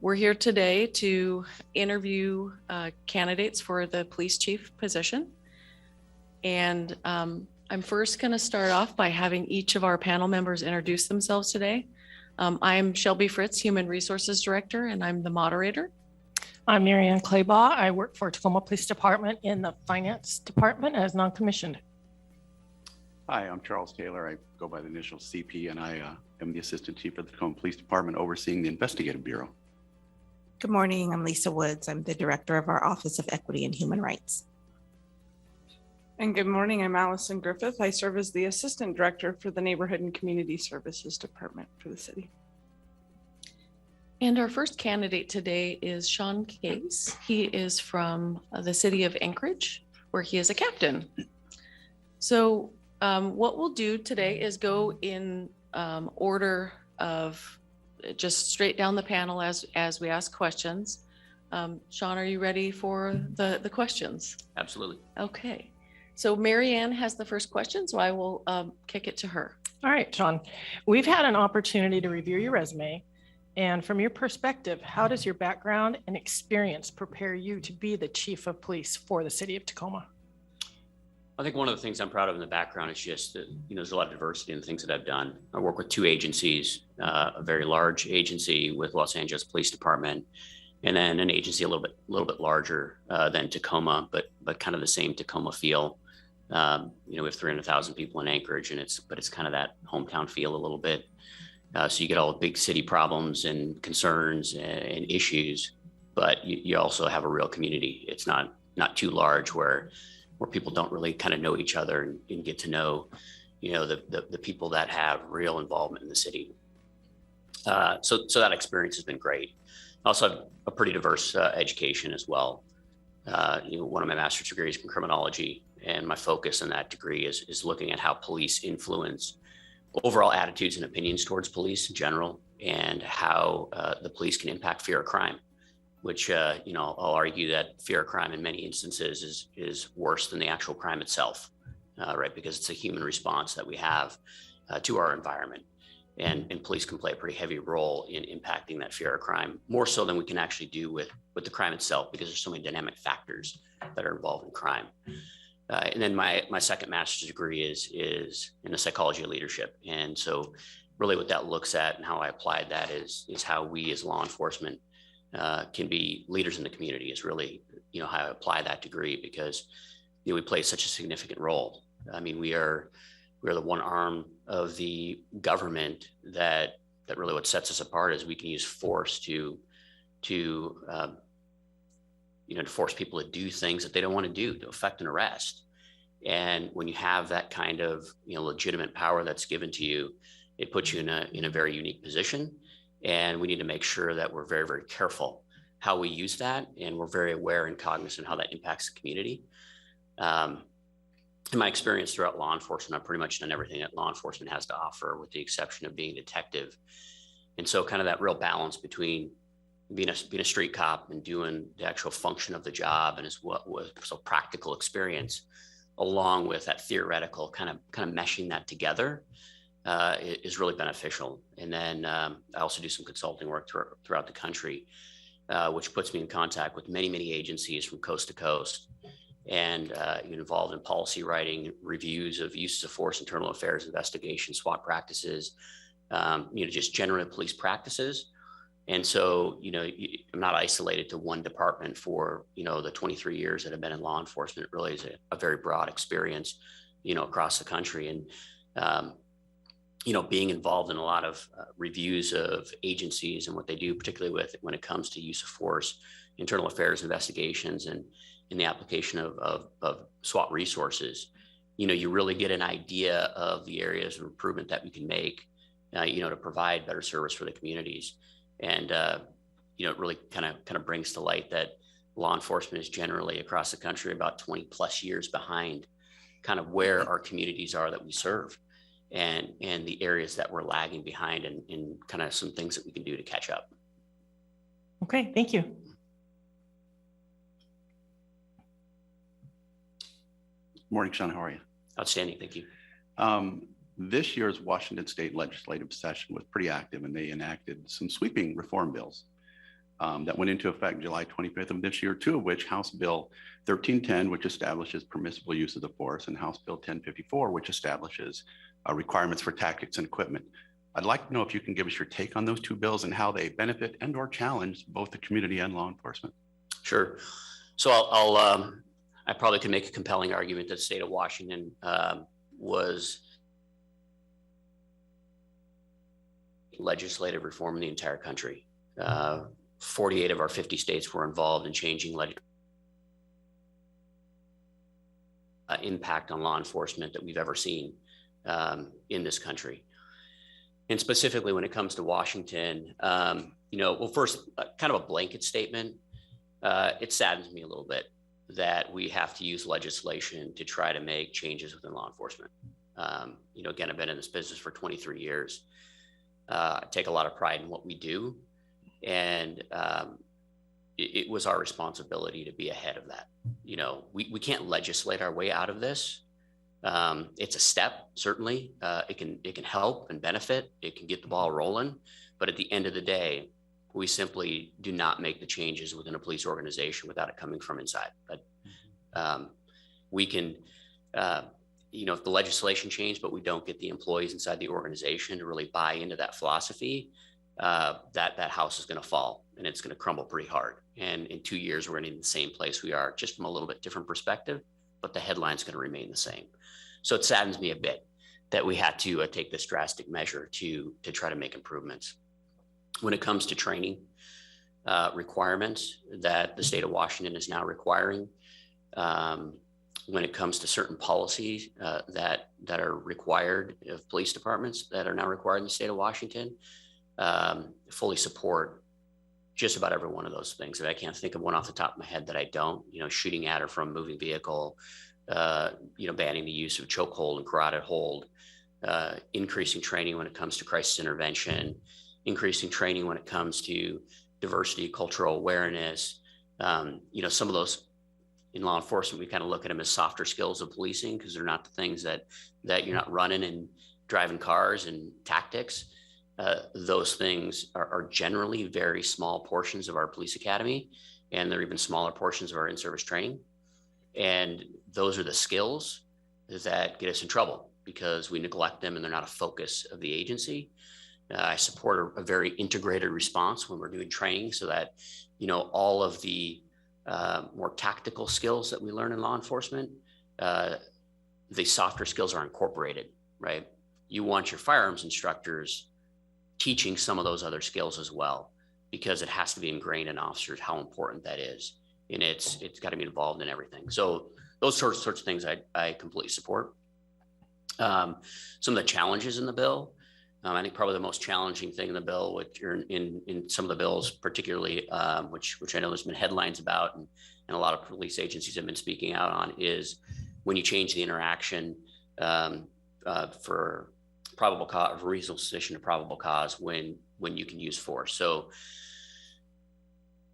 We're here today to interview candidates for the police chief position. And I'm first going to start off by having each of our panel members introduce themselves today. I'm Shelby Fritz, Human Resources Director, and I'm the moderator. I'm Marianne Claybaugh. I work for Tacoma Police Department in the Finance Department as non-commissioned. Hi, I'm Charles Taylor. I go by the initial CP, and I am the Assistant Chief of the Tacoma Police Department overseeing the Investigative Bureau. Good morning. I'm Lisa Woods. I'm the Director of our Office of Equity and Human Rights. And good morning. I'm Allison Griffith. I serve as the Assistant Director for the Neighborhood and Community Services Department for the city. And our first candidate today is Sean Case. He is from the City of Anchorage, where he is a captain. So what we'll do today is go in order of just straight down the panel as we ask questions. Sean, are you ready for the questions? Absolutely. Okay. So Marianne has the first question, so I will kick it to her. All right, Sean, we've had an opportunity to review your resume. And from your perspective, how does your background and experience prepare you to be the chief of police for the city of Tacoma? I think one of the things I'm proud of in the background is just that, there's a lot of diversity in the things that I've done. I work with two agencies, a very large agency with Los Angeles Police Department, and then an agency a little bit larger than Tacoma, but kind of the same Tacoma feel. We have 300,000 people in Anchorage, and it's kind of that hometown feel a little bit. So you get all the big city problems and concerns and issues, but you also have a real community. It's not too large where people don't really kind of know each other and get to know, the people that have real involvement in the city. So that experience has been great. I also have a pretty diverse education as well. One of my master's degrees in criminology, and my focus in that degree is looking at how police influence overall attitudes and opinions towards police in general, and how the police can impact fear of crime, which, I'll argue that fear of crime in many instances is worse than the actual crime itself, right? Because it's a human response that we have to our environment. And police can play a pretty heavy role in impacting that fear of crime, more so than we can actually do with the crime itself, because there's so many dynamic factors that are involved in crime. And then my second master's degree is in the psychology of leadership. And so really what that looks at and how I applied that is how we as law enforcement can be leaders in the community is really, how I apply that degree, because, we play such a significant role. I mean, we are the one arm of the government that really what sets us apart is we can use force to force people to do things that they don't want to do, to effect an arrest. And when you have that kind of, legitimate power that's given to you, it puts you in a very unique position. And we need to make sure that we're very, very careful how we use that. And we're very aware and cognizant how that impacts the community. In my experience throughout law enforcement, I've pretty much done everything that law enforcement has to offer, with the exception of being a detective. And so kind of that real balance between being a street cop and doing the actual function of the job, and is what was so practical experience, along with that theoretical kind of meshing that together, is really beneficial. And then I also do some consulting work throughout the country, which puts me in contact with many agencies from coast to coast, and involved in policy writing, reviews of uses of force, internal affairs investigation, SWAT practices, just general police practices. And so, I'm not isolated to one department for, the 23 years that I've been in law enforcement. It really is a very broad experience, across the country. And, being involved in a lot of reviews of agencies and what they do, particularly when it comes to use of force, internal affairs investigations, and in the application of SWAT resources, you really get an idea of the areas of improvement that we can make, to provide better service for the communities. And, it really kind of brings to light that law enforcement is generally across the country about 20 plus years behind kind of where our communities are that we serve, and the areas that we're lagging behind, and kind of some things that we can do to catch up. Okay, thank you. Morning, Sean. How are you? Outstanding. Thank you. This year's Washington State legislative session was pretty active, and they enacted some sweeping reform bills. that went into effect July 25th of this year, two of which House Bill 1310, which establishes permissible use of the force, and House Bill 1054, which establishes requirements for tactics and equipment. I'd like to know if you can give us your take on those two bills and how they benefit and or challenge both the community and law enforcement. Sure. So I probably could make a compelling argument that the state of Washington was legislative reform in the entire country. 48 of our 50 states were involved in changing impact on law enforcement that we've ever seen in this country. And specifically when it comes to Washington, well, first, kind of a blanket statement. It saddens me a little bit that we have to use legislation to try to make changes within law enforcement. Again, I've been in this business for 23 years. I take a lot of pride in what we do. And it was our responsibility to be ahead of that. We can't legislate our way out of this. It's a step, certainly. It can help and benefit. It can get the ball rolling. But at the end of the day, we simply do not make the changes within a police organization without it coming from inside. But we can, if the legislation changed, but we don't get the employees inside the organization to really buy into that philosophy, that house is going to fall and it's going to crumble pretty hard. And in 2 years, we're going to be in the same place we are, just from a little bit different perspective, but the headline's going to remain the same. So it saddens me a bit that we had to take this drastic measure to try to make improvements. When it comes to training requirements that the state of Washington is now requiring, when it comes to certain policies that are required of police departments that are now required in the state of Washington, fully support just about every one of those things. And I can't think of one off the top of my head that I don't. Shooting at or from a moving vehicle, banning the use of chokehold and carotid hold, increasing training when it comes to crisis intervention, increasing training when it comes to diversity, cultural awareness. Some of those in law enforcement, we kind of look at them as softer skills of policing because they're not the things that you're not running and driving cars and tactics. Those things are generally very small portions of our police academy, and they're even smaller portions of our in-service training. And those are the skills that get us in trouble because we neglect them and they're not a focus of the agency. I support a very integrated response when we're doing training so that, all of the more tactical skills that we learn in law enforcement, the softer skills are incorporated, right? You want your firearms instructors teaching some of those other skills as well, because it has to be ingrained in officers how important that is. And it's got to be involved in everything. So those sorts of things I completely support. Some of the challenges in the bill, I think probably the most challenging thing in the bill, which are in some of the bills, particularly, which I know there's been headlines about and a lot of police agencies have been speaking out on, is when you change the interaction for probable cause, reasonable suspicion of probable cause when you can use force. So,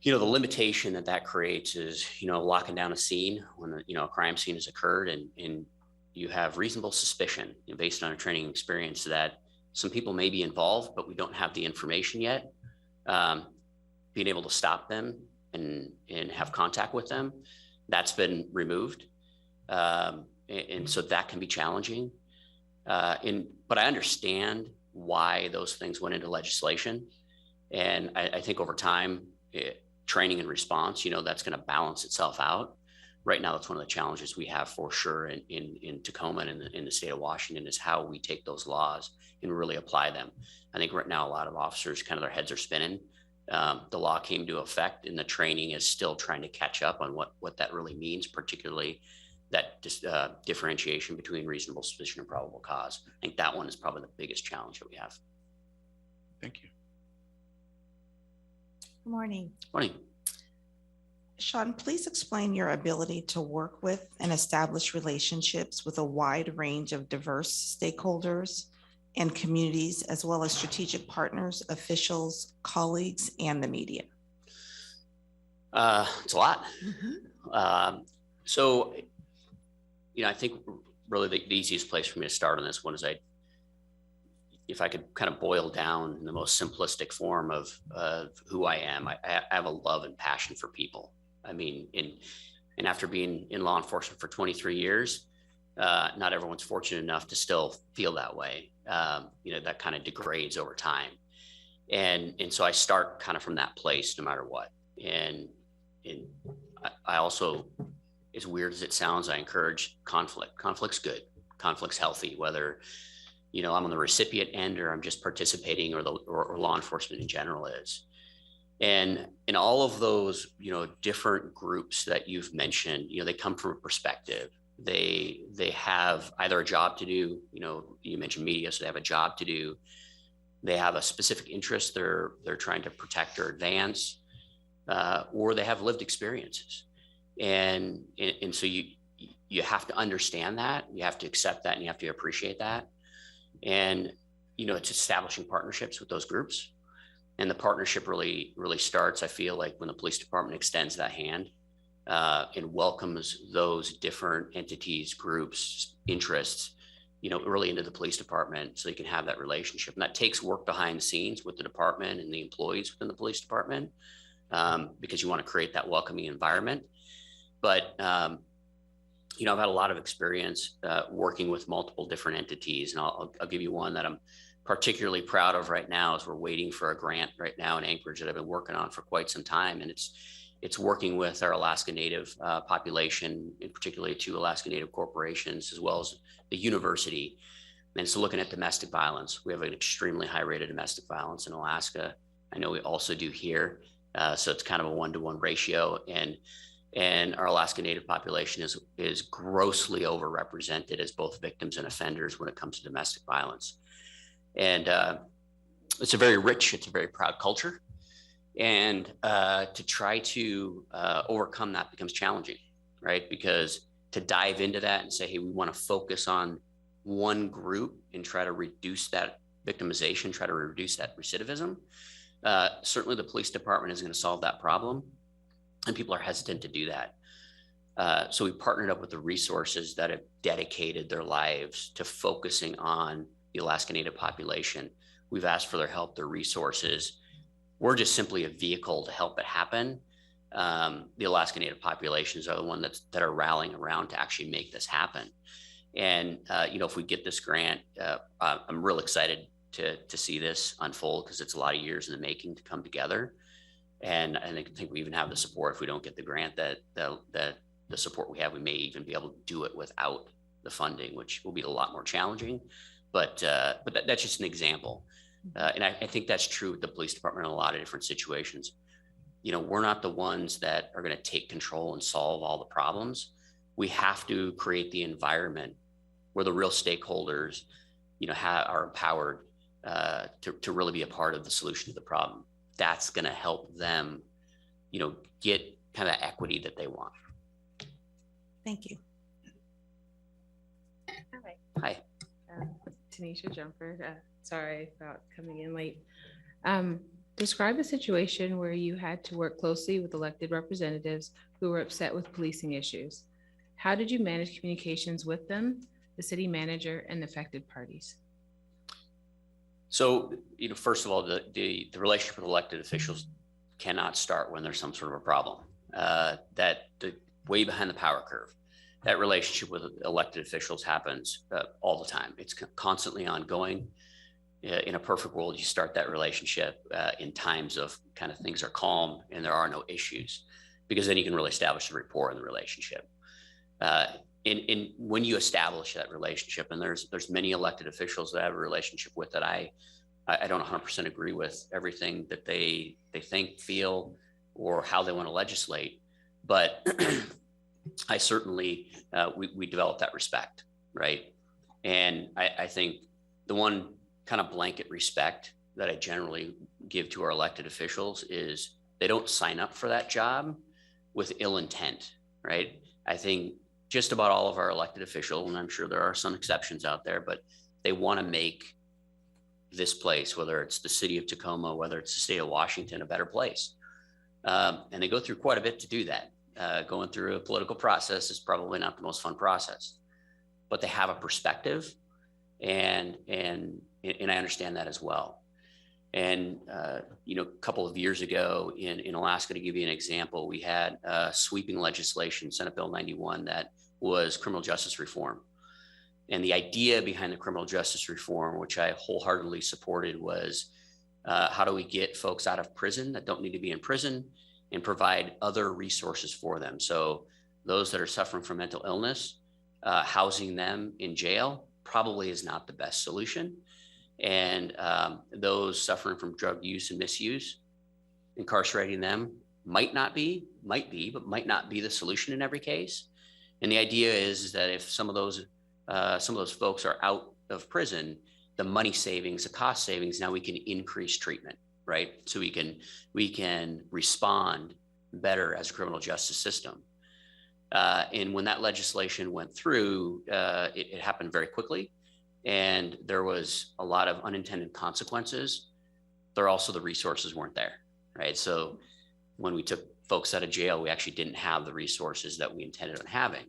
the limitation that creates is, locking down a scene when, a crime scene has occurred and you have reasonable suspicion based on a training experience that some people may be involved, but we don't have the information yet. Being able to stop them and have contact with them, that's been removed. And so that can be challenging. But I understand why those things went into legislation. And I think over time, training and response, that's going to balance itself out. Right now, that's one of the challenges we have for sure in Tacoma and in the state of Washington is how we take those laws and really apply them. I think right now, a lot of officers, kind of their heads are spinning. The law came to effect and the training is still trying to catch up on what that really means, particularly that differentiation between reasonable suspicion and probable cause. I think that one is probably the biggest challenge that we have. Thank you. Good morning. Morning. Sean, please explain your ability to work with and establish relationships with a wide range of diverse stakeholders and communities, as well as strategic partners, officials, colleagues, and the media. It's a lot. So, I think really the easiest place for me to start on this one is if I could kind of boil down in the most simplistic form of who I am, I have a love and passion for people. I mean, and after being in law enforcement for 23 years, not everyone's fortunate enough to still feel that way. That kind of degrades over time. And so I start kind of from that place no matter what. And I also, as weird as it sounds, I encourage conflict. Conflict's good. Conflict's healthy, whether I'm on the recipient end or I'm just participating, or law enforcement in general is. And in all of those, different groups that you've mentioned, they come from a perspective. They have either a job to do, you mentioned media, so they have a job to do. They have a specific interest they're trying to protect or advance, or they have lived experiences. And so you have to understand that, you have to accept that, and you have to appreciate that. And, it's establishing partnerships with those groups. And the partnership really starts, I feel like, when the police department extends that hand and welcomes those different entities, groups, interests, early into the police department, so you can have that relationship. And that takes work behind the scenes with the department and the employees within the police department, because you want to create that welcoming environment. But I've had a lot of experience working with multiple different entities, and I'll give you one that I'm particularly proud of right now. Is we're waiting for a grant right now in Anchorage that I've been working on for quite some time, and it's working with our Alaska Native population, and particularly 2 Alaska Native corporations, as well as the university. And so looking at domestic violence, we have an extremely high rate of domestic violence in Alaska. I know we also do here, so it's kind of a 1-to-1 ratio, and our Alaska Native population is grossly overrepresented as both victims and offenders when it comes to domestic violence. And it's a very rich, it's a very proud culture. And to try to overcome that becomes challenging, right? Because to dive into that and say, hey, we want to focus on one group and try to reduce that victimization, try to reduce that recidivism, certainly the police department is going to solve that problem. And people are hesitant to do that. So we partnered up with the resources that have dedicated their lives to focusing on the Alaska Native population. We've asked for their help, their resources. We're just simply a vehicle to help it happen. The Alaska Native populations are the one that are rallying around to actually make this happen. And if we get this grant, I'm real excited to see this unfold, because it's a lot of years in the making to come together. And I think we even have the support, if we don't get the grant, that the support we have, we may even be able to do it without the funding, which will be a lot more challenging. But that's just an example. And I think that's true with the police department in a lot of different situations. We're not the ones that are going to take control and solve all the problems. We have to create the environment where the real stakeholders, are empowered to really be a part of the solution to the problem. That's going to help them, get kind of equity that they want. Thank you. Hi. Tanisha Jumper. Sorry about coming in late. Describe a situation where you had to work closely with elected representatives who were upset with policing issues. How did you manage communications with them, the city manager, and affected parties? So, first of all, the relationship with elected officials cannot start when there's some sort of a problem. Way behind the power curve. That relationship with elected officials happens all the time. It's constantly ongoing. In a perfect world, you start that relationship in times of kind of things are calm and there are no issues, because then you can really establish the rapport in the relationship. And when you establish that relationship, and there's many elected officials that I have a relationship with that I don't 100% agree with everything that they think, feel, or how they want to legislate, but I certainly, we develop that respect, right? And I think the one kind of blanket respect that I generally give to our elected officials is they don't sign up for that job with ill intent, right? I think just about all of our elected officials, and I'm sure there are some exceptions out there, but they want to make this place, whether it's the city of Tacoma, whether it's the state of Washington, a better place. And they go through quite a bit to do that. Going through a political process is probably not the most fun process, but they have a perspective, and and I understand that as well. And, a couple of years ago in Alaska, to give you an example, we had sweeping legislation, Senate Bill 91, that was criminal justice reform. And the idea behind the criminal justice reform, which I wholeheartedly supported, was how do we get folks out of prison that don't need to be in prison and provide other resources for them? So those that are suffering from mental illness, housing them in jail probably is not the best solution. And those suffering from drug use and misuse, incarcerating them might be, but might not be the solution in every case. And the idea is that if some of those folks are out of prison, the money savings, the cost savings, now we can increase treatment, right? So we can respond better as a criminal justice system. And when that legislation went through, it happened very quickly. And there was a lot of unintended consequences. There also, the resources weren't there, right? So when we took folks out of jail, we actually didn't have the resources that we intended on having.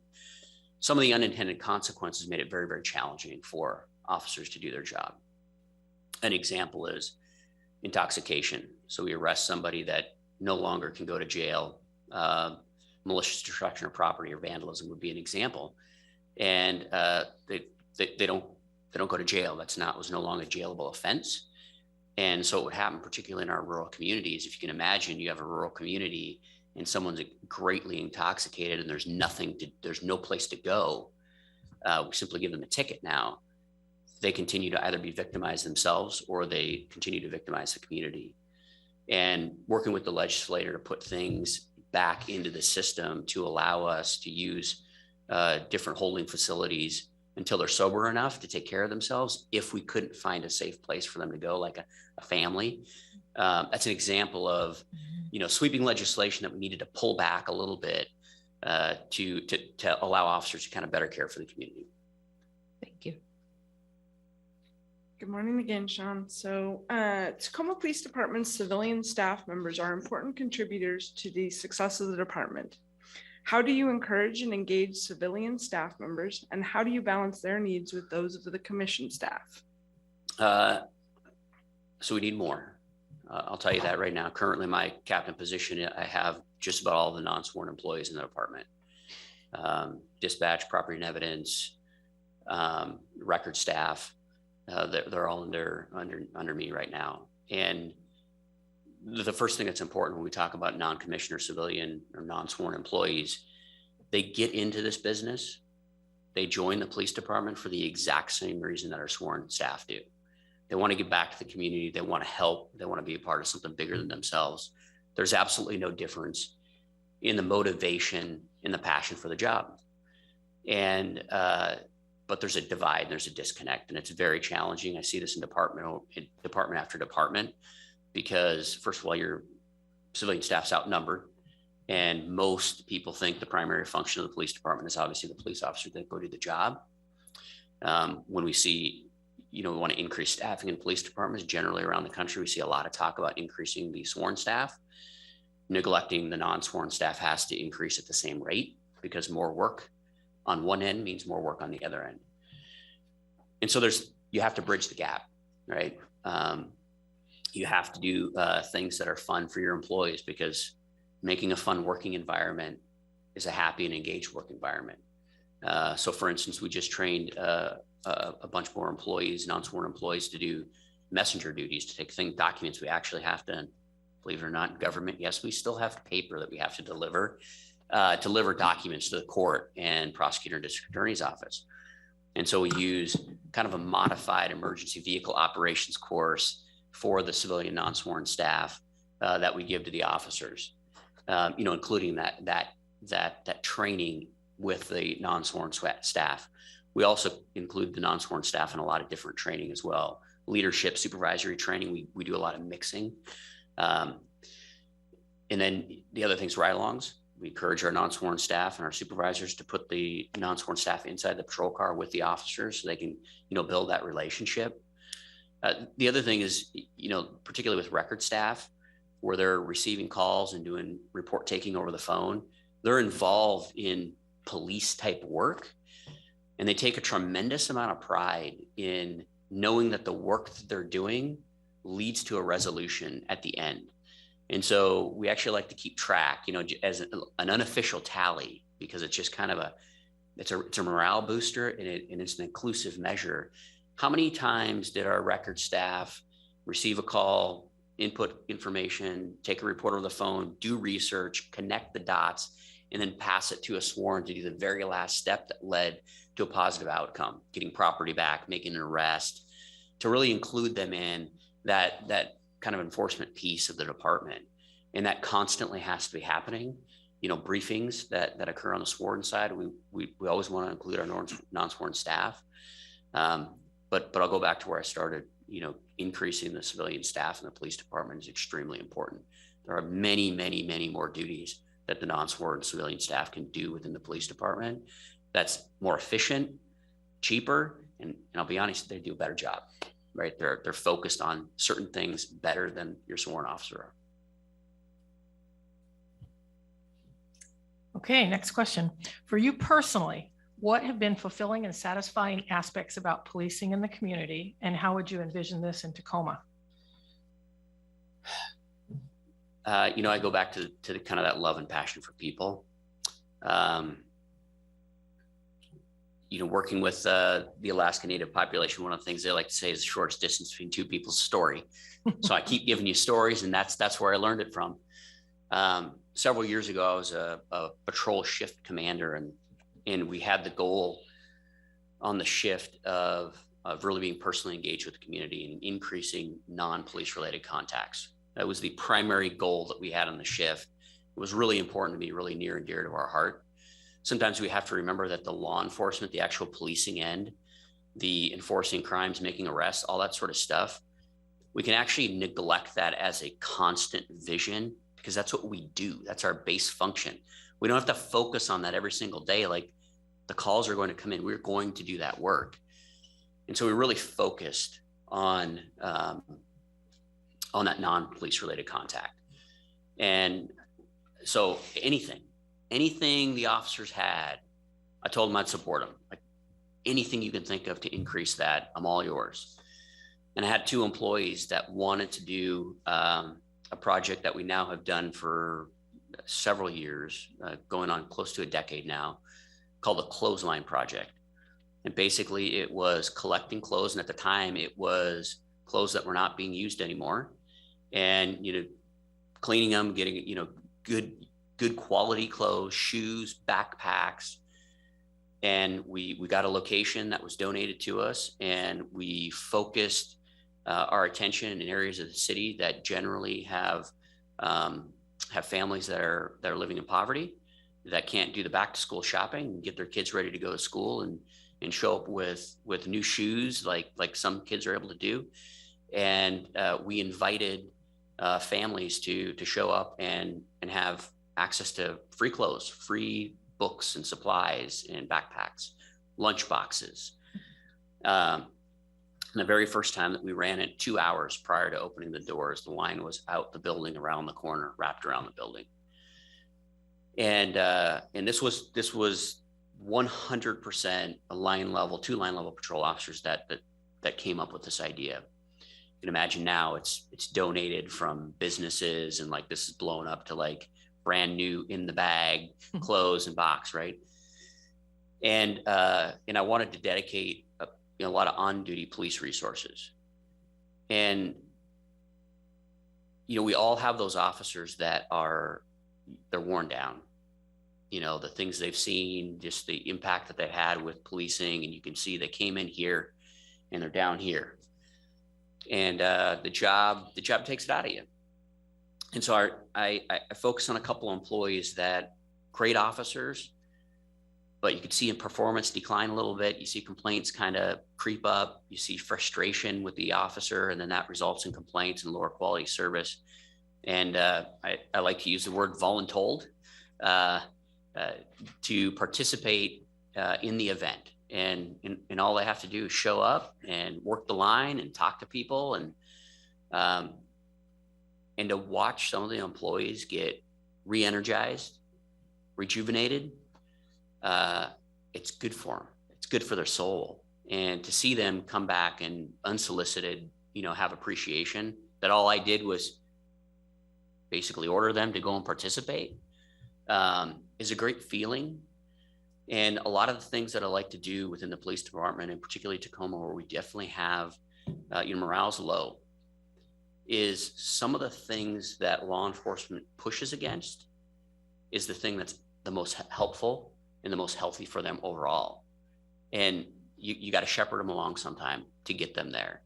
Some of the unintended consequences made it very, very challenging for officers to do their job. An example is intoxication. So we arrest somebody that no longer can go to jail. Malicious destruction of property or vandalism would be an example. And they don't go to jail. Was no longer a jailable offense. And so what would happen, particularly in our rural communities, if you can imagine, you have a rural community and someone's greatly intoxicated and there's no place to go. We simply give them a ticket now. They continue to either be victimized themselves or they continue to victimize the community. And working with the legislator to put things back into the system to allow us to use different holding facilities until they're sober enough to take care of themselves. If we couldn't find a safe place for them to go, like a family, that's an example of, sweeping legislation that we needed to pull back a little bit to allow officers to kind of better care for the community. Thank you. Good morning again, Sean. So Tacoma Police Department's civilian staff members are important contributors to the success of the department. How do you encourage and engage civilian staff members, and how do you balance their needs with those of the commissioned staff? So we need more. I'll tell you that right now. Currently, my captain position, I have just about all the non-sworn employees in the department. Dispatch, property and evidence, record staff, they're all under me right now. And the first thing that's important when we talk about non-commissioned or civilian or non-sworn employees, they get into this business, they join the police department for the exact same reason that our sworn staff do. They want to give back to the community. They want to help. They want to be a part of something bigger than themselves. There's absolutely no difference in the motivation and the passion for the job. And, but there's a divide, there's a disconnect, and it's very challenging. I see this in department after department, because first of all, your civilian staff's outnumbered, and most people think the primary function of the police department is obviously the police officer that go do the job. When we see, we want to increase staffing in police departments generally around the country, we see a lot of talk about increasing the sworn staff. Neglecting the non-sworn staff has to increase at the same rate, because more work on one end means more work on the other end. And so you have to bridge the gap, right? You have to do things that are fun for your employees, because making a fun working environment is a happy and engaged work environment. So for instance, we just trained a bunch more employees, non-sworn employees, to do messenger duties, to take documents we actually have to, believe it or not, in government, yes, we still have paper that we have to deliver documents to the court and prosecutor and district attorney's office. And so we use kind of a modified emergency vehicle operations course for the civilian non-sworn staff that we give to the officers, including that training with the non-sworn staff. We also include the non-sworn staff in a lot of different training as well. Leadership, supervisory training, we do a lot of mixing. And then the other things, ride-alongs. We encourage our non-sworn staff and our supervisors to put the non-sworn staff inside the patrol car with the officers so they can, build that relationship. The other thing is, particularly with record staff, where they're receiving calls and doing report taking over the phone, they're involved in police type work, and they take a tremendous amount of pride in knowing that the work that they're doing leads to a resolution at the end. And so we actually like to keep track, as an unofficial tally, because it's just kind of it's a morale booster, and it's an inclusive measure. How many times did our record staff receive a call, input information, take a report over the phone, do research, connect the dots, and then pass it to a sworn to do the very last step that led to a positive outcome, getting property back, making an arrest, to really include them in that kind of enforcement piece of the department. And that constantly has to be happening. Briefings that occur on the sworn side, we always want to include our non-sworn staff. But I'll go back to where I started. Increasing the civilian staff in the police department is extremely important. There are many, many, many more duties that the non-sworn civilian staff can do within the police department. That's more efficient, cheaper, and I'll be honest, they do a better job, right? They're focused on certain things better than your sworn officer. Okay, next question. For you personally, what have been fulfilling and satisfying aspects about policing in the community, and how would you envision this in Tacoma? I go back to the kind of that love and passion for people. Working with the Alaska Native population, one of the things they like to say is the shortest distance between two people's story. So I keep giving you stories, and that's where I learned it from. Several years ago, I was a patrol shift commander, and we had the goal on the shift of really being personally engaged with the community and increasing non-police related contacts. That was the primary goal that we had on the shift. It was really important to me, really near and dear to our heart. Sometimes we have to remember that the law enforcement, the actual policing end, the enforcing crimes, making arrests, all that sort of stuff, we can actually neglect that as a constant vision, because that's what we do. That's our base function. We don't have to focus on that every single day. Like, the calls are going to come in. We're going to do that work. And so we really focused on that non-police related contact. And so anything the officers had, I told them I'd support them. Like, anything you can think of to increase that, I'm all yours. And I had 2 employees that wanted to do a project that we now have done for several years, going on close to a decade now, called the Clothesline Project. And basically it was collecting clothes. And at the time it was clothes that were not being used anymore, and, cleaning them, getting, good quality clothes, shoes, backpacks. And we got a location that was donated to us, and we focused our attention in areas of the city that generally have families that are living in poverty, that can't do the back to school shopping and get their kids ready to go to school and show up with new shoes like some kids are able to do. And we invited families to show up and have access to free clothes, free books and supplies and backpacks, lunch boxes. And the very first time that we ran it, 2 hours prior to opening the doors, the line was out the building, around the corner, wrapped around the building. And this was 100% a line level, 2 line level patrol officers that came up with this idea. You can imagine now it's donated from businesses, and like this is blown up to like brand new in the bag clothes and box, right? And I wanted to dedicate a lot of on-duty police resources. And we all have those officers that they're worn down. The things they've seen, just the impact that they had with policing, and you can see they came in here and they're down here. And the job takes it out of you. And so I focus on a couple of employees that great officers, but you could see in performance decline a little bit. You see complaints kind of creep up. You see frustration with the officer, and then that results in complaints and lower quality service. And I like to use the word voluntold to participate in the event. And all they have to do is show up and work the line and talk to people, and to watch some of the employees get re-energized, rejuvenated. It's good for them. It's good for their soul. And to see them come back and unsolicited, have appreciation that all I did was basically order them to go and participate, is a great feeling. And a lot of the things that I like to do within the police department, and particularly Tacoma, where we definitely have, morale's low, is some of the things that law enforcement pushes against is the thing that's the most helpful and the most healthy for them overall. And you got to shepherd them along sometime to get them there.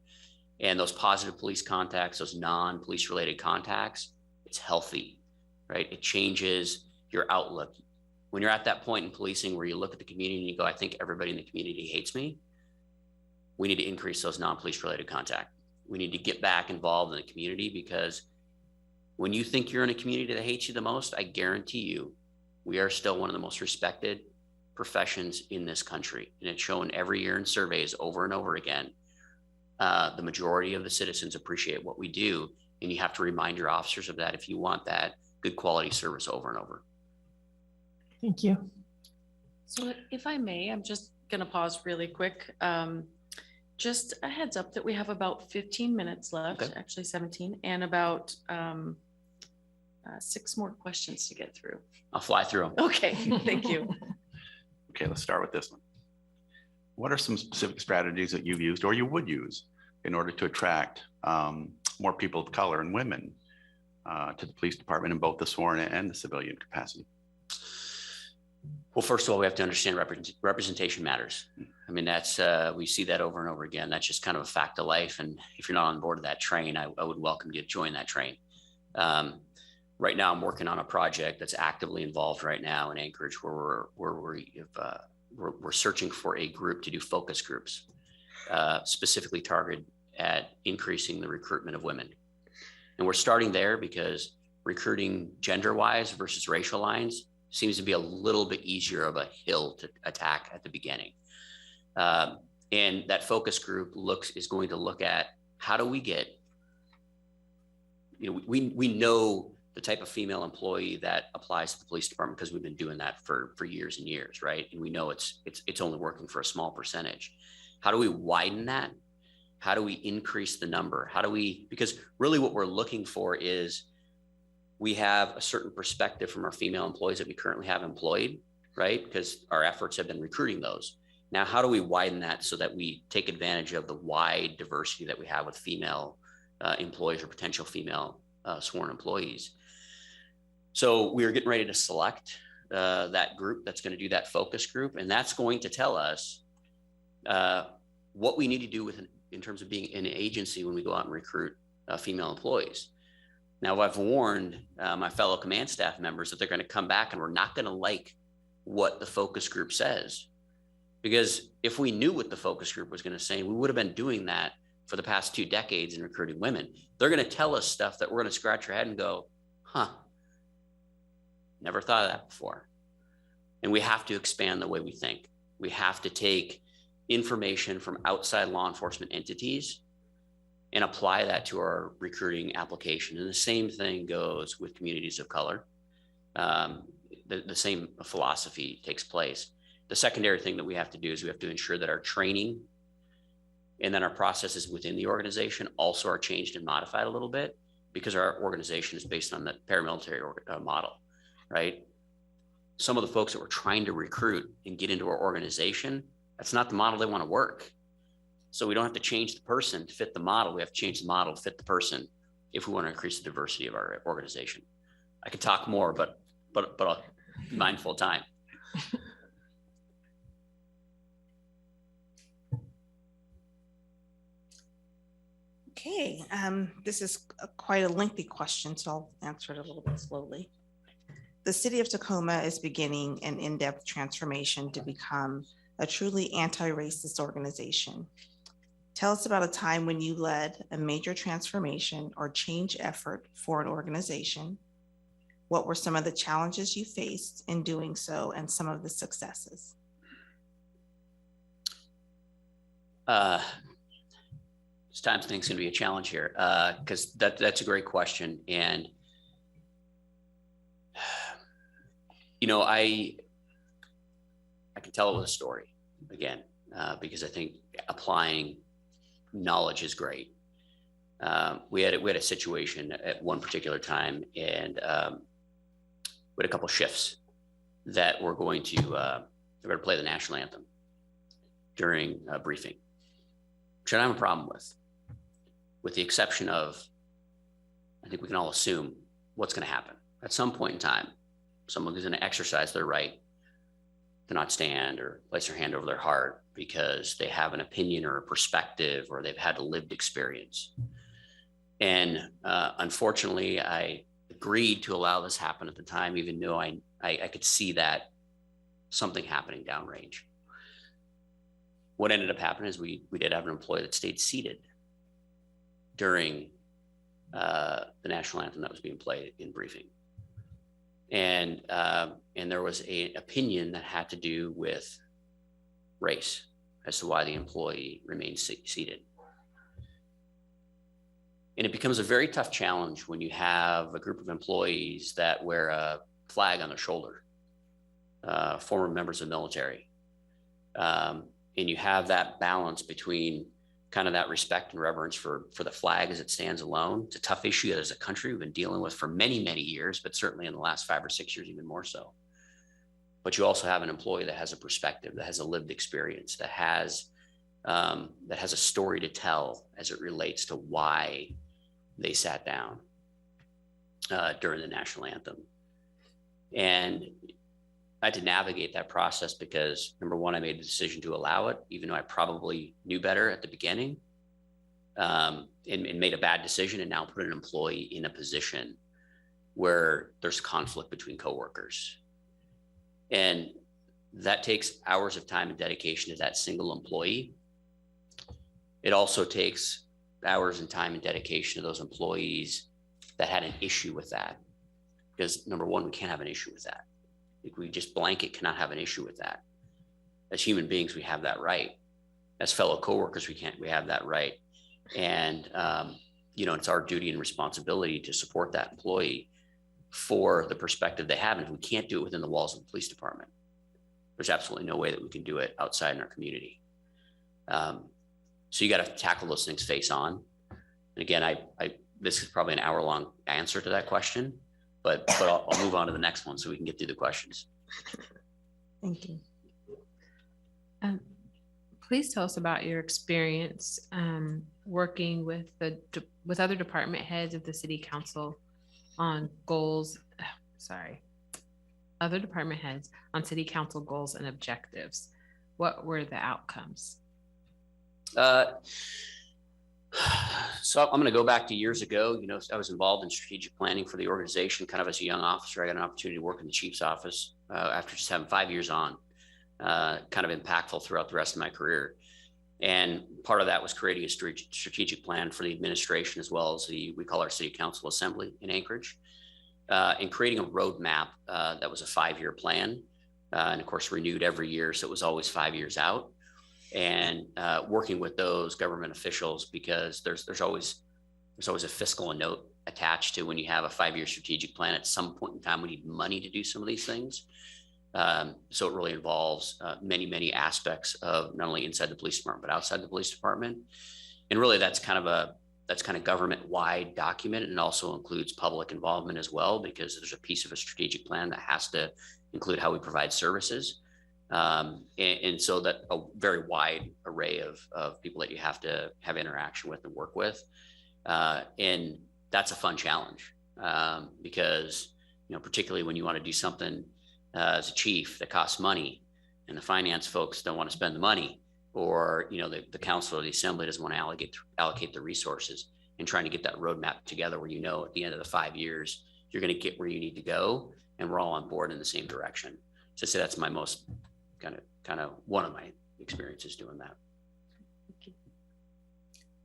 And those positive police contacts, those non-police related contacts, it's healthy, right? It changes your outlook. When you're at that point in policing where you look at the community and you go, I think everybody in the community hates me, we need to increase those non-police related contact. We need to get back involved in the community, because when you think you're in a community that hates you the most, I guarantee you, we are still one of the most respected professions in this country. And it's shown every year in surveys over and over again. The majority of the citizens appreciate what we do. And you have to remind your officers of that if you want that good quality service over and over. Thank you. So if I may, I'm just going to pause really quick. Just a heads up that we have about 15 minutes left, Okay. Actually 17, and about 6 more questions to get through. I'll fly through them. Okay, thank you. Okay, let's start with this one. What are some specific strategies that you've used or you would use in order to attract more people of color and women to the police department in both the sworn and the civilian capacity? Well, first of all, we have to understand representation matters. I mean, that's we see that over and over again. That's just kind of a fact of life. And if you're not on board of that train, I would welcome you to join that train. Right now, I'm working on a project that's actively involved right now in Anchorage, where we're searching for a group to do focus groups, specifically targeted at increasing the recruitment of women. And we're starting there because recruiting gender-wise versus racial lines seems to be a little bit easier of a hill to attack at the beginning. And that focus group is going to look at how do we get, we know the type of female employee that applies to the police department because we've been doing that for years and years, right? And we know it's only working for a small percentage. How do we widen that? How do we increase the number? Because really what we're looking for is we have a certain perspective from our female employees that we currently have employed, right? Because our efforts have been recruiting those. Now, how do we widen that so that we take advantage of the wide diversity that we have with female employees or potential female sworn employees? So we are getting ready to select that group that's going to do that focus group. And that's going to tell us what we need to do in terms of being an agency when we go out and recruit female employees. Now, I've warned my fellow command staff members that they're going to come back and we're not going to like what the focus group says. Because if we knew what the focus group was going to say, we would have been doing that for the past 2 decades in recruiting women. They're going to tell us stuff that we're going to scratch our head and go, huh, never thought of that before. And we have to expand the way we think. We have to take information from outside law enforcement entities and apply that to our recruiting application. And the same thing goes with communities of color. The same philosophy takes place. The secondary thing that we have to do is we have to ensure that our training and then our processes within the organization also are changed and modified a little bit, because our organization is based on the paramilitary model, right? Some of the folks that we're trying to recruit and get into our organization, that's not the model they want to work. So we don't have to change the person to fit the model. We have to change the model to fit the person if we want to increase the diversity of our organization. I could talk more, but I'll be mindful of time. Okay, this is quite a lengthy question, so I'll answer it a little bit slowly. The city of Tacoma is beginning an in-depth transformation to become a truly anti-racist organization. Tell us about a time when you led a major transformation or change effort for an organization. What were some of the challenges you faced in doing so and some of the successes? This time thing's going to be a challenge here because that's a great question. And, I can tell it with a story again, because I think applying knowledge is great. We had a situation at one particular time, and we had a couple shifts that were going to play the national anthem during a briefing, which I don't have a problem with the exception of, I think we can all assume what's going to happen. At some point in time, someone is going to exercise their right to not stand or place their hand over their heart because they have an opinion or a perspective, or they've had a lived experience. And unfortunately, I agreed to allow this happen at the time, even though I could see that something happening downrange. What ended up happening is we did have an employee that stayed seated during the national anthem that was being played in briefing. And there was an opinion that had to do with race as to why the employee remained seated. And it becomes a very tough challenge when you have a group of employees that wear a flag on their shoulder, former members of the military. And you have that balance between kind of that respect and reverence for the flag as it stands alone. It's a tough issue as a country we've been dealing with for many, many years, but certainly in the last 5 or 6 years, even more so. But you also have an employee that has a perspective, that has a lived experience, that has a story to tell as it relates to why they sat down during the national anthem. And I had to navigate that process because, number one, I made the decision to allow it, even though I probably knew better at the beginning, and made a bad decision, and now put an employee in a position where there's conflict between coworkers. And that takes hours of time and dedication to that single employee. It also takes hours and time and dedication to those employees that had an issue with that. Because number one, we can't have an issue with that. We just blanket cannot have an issue with that. As human beings, we have that right. As fellow coworkers, we have that right. And, it's our duty and responsibility to support that employee for the perspective they have. And if we can't do it within the walls of the police department, there's absolutely no way that we can do it outside in our community. So you got to tackle those things face on. And again, this is probably an hour-long answer to that question, but I'll move on to the next one so we can get through the questions. Thank you. Please tell us about your experience working with other department heads of the city council on goals. Other department heads on city council goals and objectives. What were the outcomes? So I'm going to go back to years ago. I was involved in strategic planning for the organization, kind of as a young officer. I got an opportunity to work in the chief's office after just having 5 years on, kind of impactful throughout the rest of my career. And part of that was creating a strategic plan for the administration, as well as we call our city council assembly in Anchorage, and creating a roadmap that was a 5-year plan, and of course renewed every year. So it was always 5 years out. And working with those government officials, because there's always a fiscal note attached to when you have a 5-year strategic plan. At some point in time, we need money to do some of these things. So it really involves many aspects of not only inside the police department, but outside the police department. And really that's kind of government-wide document, and also includes public involvement as well, because there's a piece of a strategic plan that has to include how we provide services. And so that a very wide array of people that you have to have interaction with and work with. And that's a fun challenge because, particularly when you want to do something as a chief that costs money, and the finance folks don't want to spend the money, or, the council or the assembly doesn't want to allocate the resources, and trying to get that roadmap together where, at the end of the 5 years, you're going to get where you need to go, and we're all on board in the same direction. So I'd say that's my most kind of one of my experiences doing that.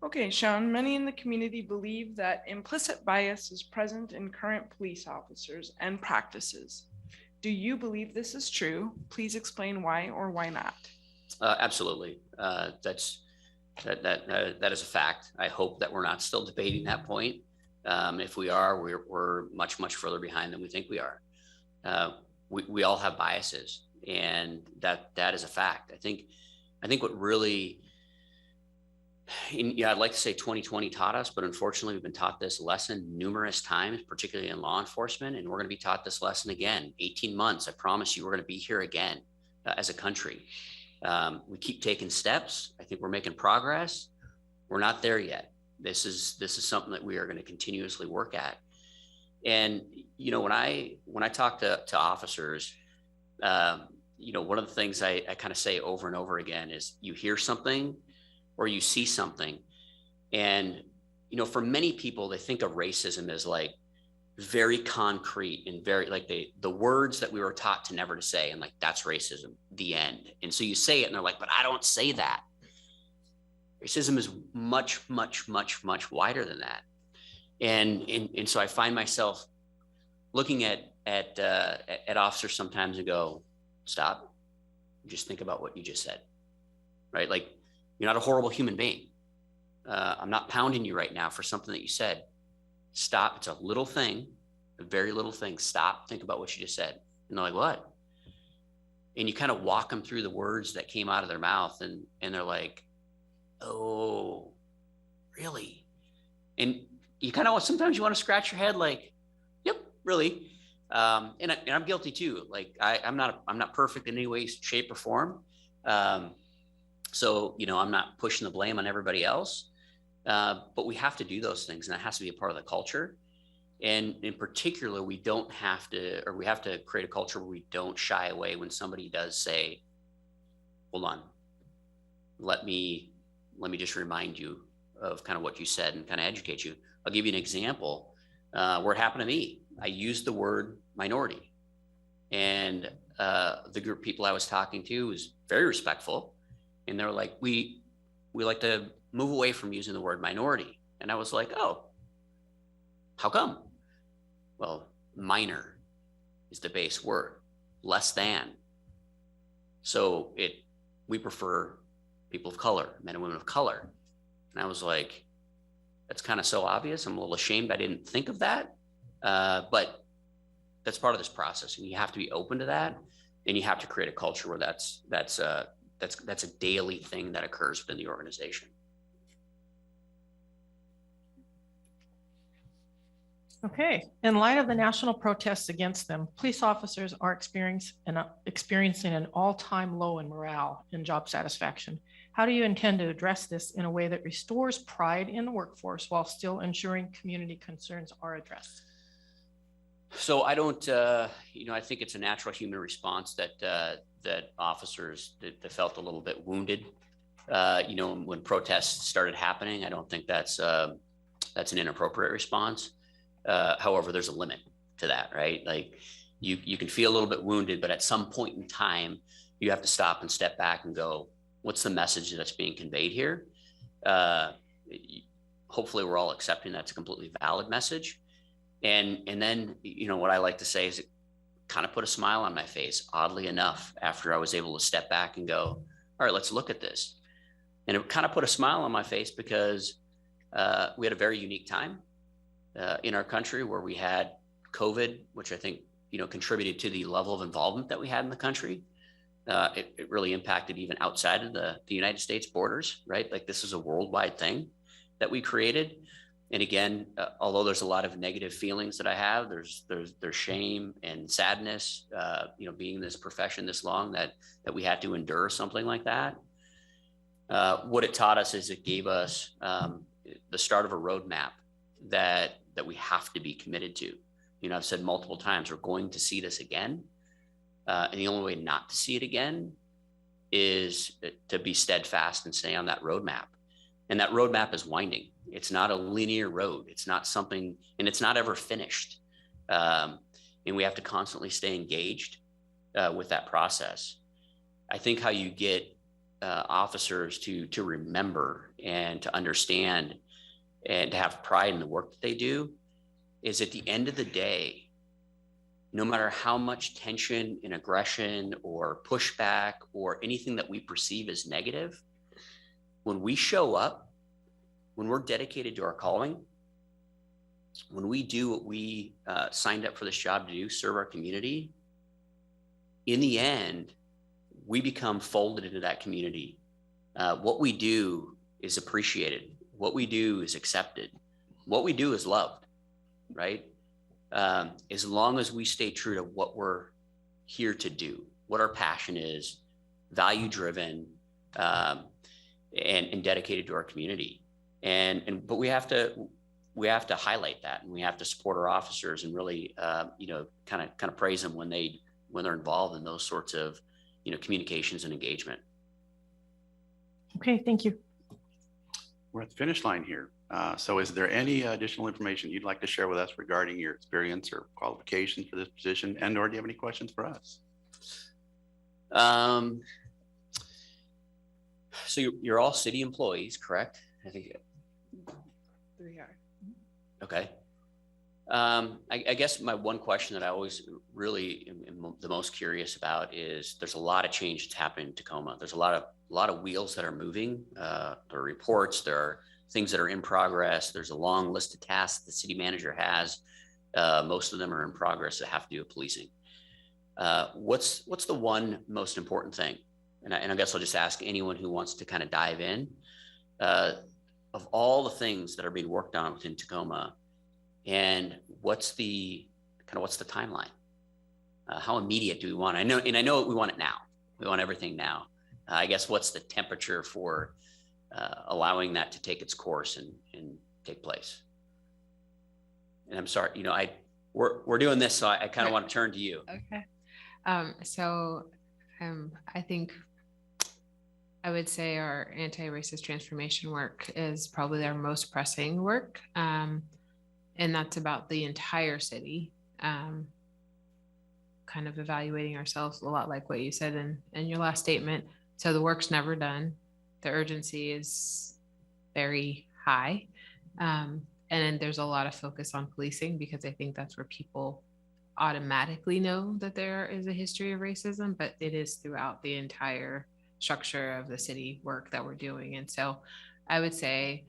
Okay, Sean, many in the community believe that implicit bias is present in current police officers and practices. Do you believe this is true? Please explain why or why not. Absolutely. That is a fact. I hope that we're not still debating that point. If we are, we're much further behind than we think we are. We all have biases, and that is a fact. I think what really Yeah, I'd like to say 2020 taught us, but unfortunately, we've been taught this lesson numerous times, particularly in law enforcement, and we're going to be taught this lesson again. 18 months, I promise you, we're going to be here again as a country. We keep taking steps. I think we're making progress. We're not there yet. This is something that we are going to continuously work at. And you know, when I talk to officers, you know, one of the things I kind of say over and over again is you hear something or you see something, and you know, for many people, they think of racism as like very concrete and very like the words that we were taught to never to say, and like that's racism, the end. And so you say it and they're like, but I don't say that. Racism is much, much, much, much wider than that. And so I find myself looking at officers sometimes and go, stop, just think about what you just said, right? Like, you're not a horrible human being. I'm not pounding you right now for something that you said. Stop. It's a little thing, a very little thing. Stop. Think about what you just said. And they're like, what? And you kind of walk them through the words that came out of their mouth, and they're like, oh, really? And you kind of sometimes you want to scratch your head, like, yep, really. And I'm guilty too. Like I'm not perfect in any way, shape, or form. So, you know, I'm not pushing the blame on everybody else, but we have to do those things, and that has to be a part of the culture. And in particular, we have to create a culture where we don't shy away when somebody does say, hold on, let me just remind you of kind of what you said and kind of educate you. I'll give you an example where it happened to me. I used the word minority, and the group of people I was talking to was very respectful. And they were like, we like to move away from using the word minority. And I was like, oh, how come? Well, minor is the base word, less than. So we prefer people of color, men and women of color. And I was like, that's kind of so obvious. I'm a little ashamed I didn't think of that. But that's part of this process, and you have to be open to that. And you have to create a culture where that's a daily thing that occurs within the organization. Okay. In light of the national protests against them, police officers are experiencing an all-time low in morale and job satisfaction. How do you intend to address this in a way that restores pride in the workforce while still ensuring community concerns are addressed? So I don't, you know, I think it's a natural human response that officers that felt a little bit wounded, you know, when protests started happening. I don't think that's an inappropriate response. However, there's a limit to that, right? Like you can feel a little bit wounded, but at some point in time, you have to stop and step back and go, what's the message that's being conveyed here? Hopefully we're all accepting that's a completely valid message. And then, you know, what I like to say is it kind of put a smile on my face, oddly enough, after I was able to step back and go, all right, let's look at this. And it kind of put a smile on my face because we had a very unique time in our country where we had COVID, which I think, you know, contributed to the level of involvement that we had in the country. It really impacted even outside of the United States borders, right? Like this is a worldwide thing that we created. And again, although there's a lot of negative feelings that I have, there's shame and sadness, you know, being in this profession this long that we had to endure something like that. What it taught us is it gave us the start of a roadmap that we have to be committed to. You know, I've said multiple times, we're going to see this again. And the only way not to see it again is to be steadfast and stay on that roadmap. And that roadmap is winding. It's not a linear road. It's not something, and it's not ever finished. And we have to constantly stay engaged with that process. I think how you get officers to remember and to understand and to have pride in the work that they do is at the end of the day, no matter how much tension and aggression or pushback or anything that we perceive as negative, when we show up, when we're dedicated to our calling, when we do what we signed up for this job to do, serve our community, in the end, we become folded into that community. What we do is appreciated. What we do is accepted. What we do is loved, right? As long as we stay true to what we're here to do, what our passion is, value driven, and dedicated to our community. But we have to highlight that, and we have to support our officers and really, kind of praise them when they're involved in those sorts of, communications and engagement. Okay, thank you. We're at the finish line here. So is there any additional information you'd like to share with us regarding your experience or qualifications for this position? And or do you have any questions for us? So you're all city employees, correct? I think. 3 are. Okay. I guess my one question that I always really am the most curious about is there's a lot of change that's happening in Tacoma. There's a lot of wheels that are moving. There are reports, there are things that are in progress. There's a long list of tasks the city manager has. Most of them are in progress that have to do with policing. What's the one most important thing? And I guess I'll just ask anyone who wants to kind of dive in. Of all the things that are being worked on within Tacoma, and what's the timeline? How immediate do we want? I know we want it now. We want everything now. I guess what's the temperature for allowing that to take its course and take place? And I'm sorry, we're doing this, so I kind of want to turn to you. Okay. I think I would say our anti-racist transformation work is probably our most pressing work. And that's about the entire city, kind of evaluating ourselves, a lot like what you said in your last statement. So the work's never done. The urgency is very high. And then there's a lot of focus on policing, because I think that's where people automatically know that there is a history of racism, but it is throughout the entire structure of the city work that we're doing. And so I would say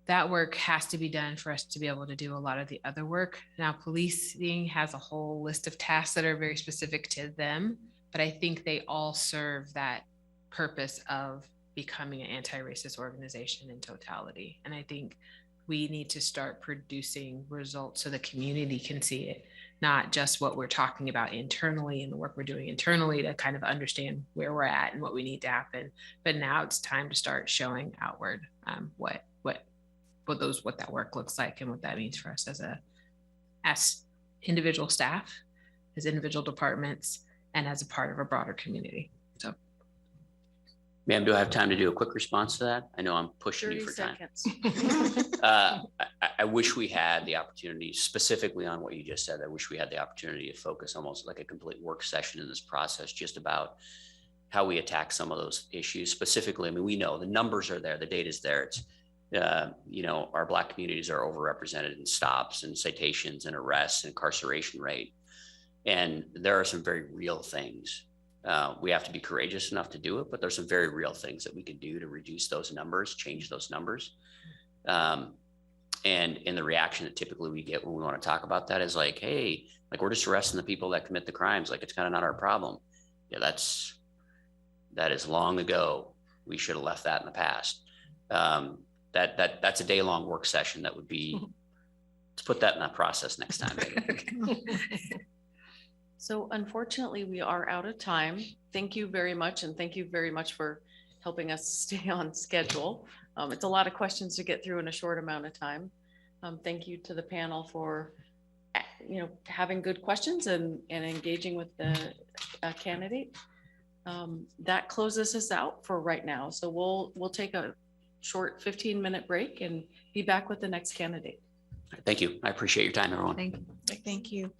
that work has to be done for us to be able to do a lot of the other work. Now, policing has a whole list of tasks that are very specific to them, but I think they all serve that purpose of becoming an anti-racist organization in totality. And I think we need to start producing results so the community can see it, not just what we're talking about internally and the work we're doing internally to kind of understand where we're at and what we need to happen. But now it's time to start showing outward what that work looks like and what that means for us as individual staff, as individual departments, and as a part of a broader community. So, Ma'am, do I have time to do a quick response to that? I know I'm pushing you for time. 30 seconds. I wish we had the opportunity, specifically on what you just said. I wish we had the opportunity to focus almost like a complete work session in this process, just about how we attack some of those issues. Specifically, I mean, we know the numbers are there, the data's there. It's our Black communities are overrepresented in stops and citations and arrests and incarceration rate. And there are some very real things. We have to be courageous enough to do it, but there's some very real things that we can do to reduce those numbers, change those numbers. And the reaction that typically we get when we want to talk about that is like, hey, like we're just arresting the people that commit the crimes. Like it's kind of not our problem. Yeah, that is long ago. We should have left that in the past. That's a day-long work session that would be, let's put that in that process next time. So unfortunately, we are out of time. Thank you very much. And thank you very much for helping us stay on schedule. It's a lot of questions to get through in a short amount of time. Thank you to the panel for, having good questions and engaging with the candidate. That closes us out for right now. So we'll take a short 15-minute break and be back with the next candidate. Thank you. I appreciate your time, everyone. thank you. Thank you.